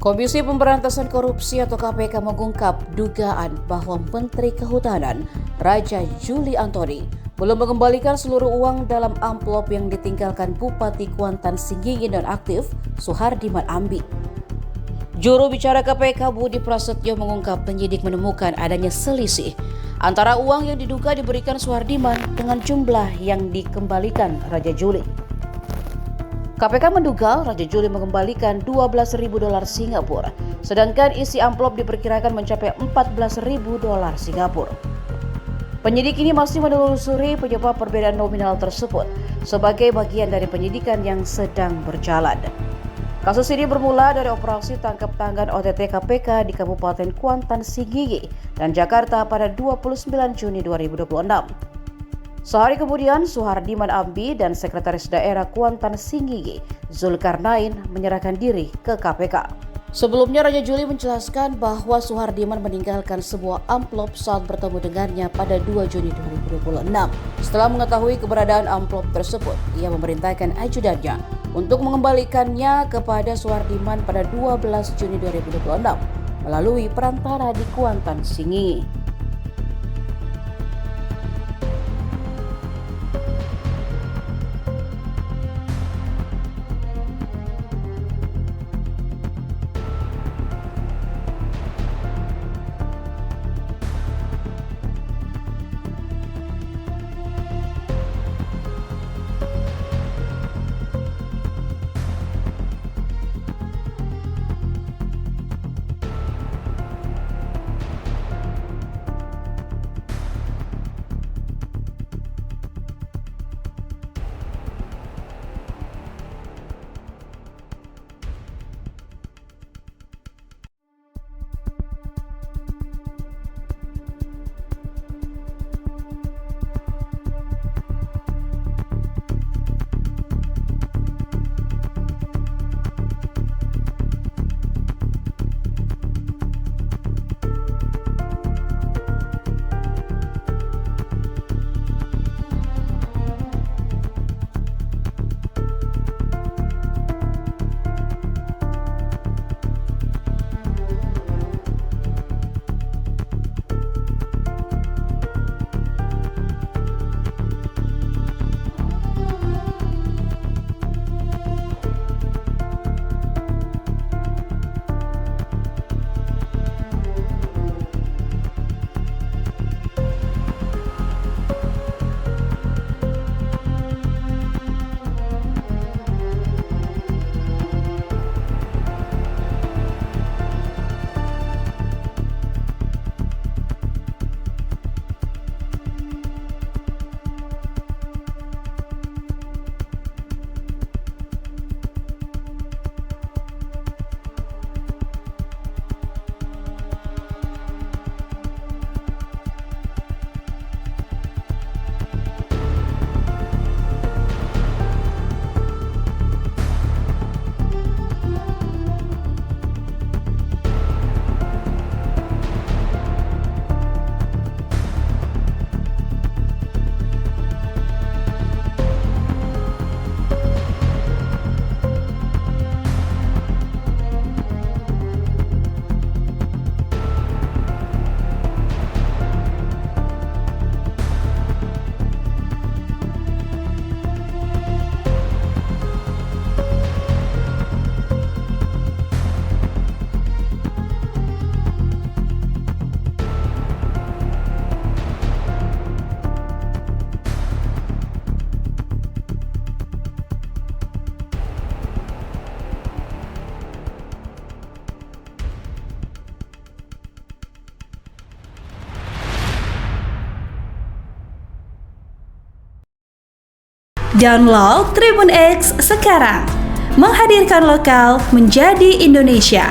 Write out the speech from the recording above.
Komisi Pemberantasan Korupsi atau KPK mengungkap dugaan bahwa Menteri Kehutanan Raja Juli Antoni belum mengembalikan seluruh uang dalam amplop yang ditinggalkan Bupati Kuantan Singgigi nonaktif Suhardiman Ambi. Juru bicara KPK Budi Prasetyo mengungkap penyidik menemukan adanya selisih antara uang yang diduga diberikan Suhardiman dengan jumlah yang dikembalikan Raja Juli. KPK menduga Raja Juli mengembalikan $12.000 Singapura, sedangkan isi amplop diperkirakan mencapai $14.000 Singapura. Penyidik ini masih menelusuri penyebab perbedaan nominal tersebut sebagai bagian dari penyidikan yang sedang berjalan. Kasus ini bermula dari operasi tangkap tangan OTT KPK di Kabupaten Kuantan Singgigi dan Jakarta pada 29 Juni 2026. Sehari kemudian, Suhardiman Ambi dan Sekretaris Daerah Kuantan Singgigi, Zulkarnain, menyerahkan diri ke KPK. Sebelumnya, Raja Juli menjelaskan bahwa Suhardiman meninggalkan sebuah amplop saat bertemu dengannya pada 2 Juni 2026. Setelah mengetahui keberadaan amplop tersebut, ia memerintahkan ajudannya untuk mengembalikannya kepada Suhardiman pada 12 Juni 2026 melalui perantara di Kuantan Singgigi. Download Tribun X sekarang, menghadirkan lokal menjadi Indonesia.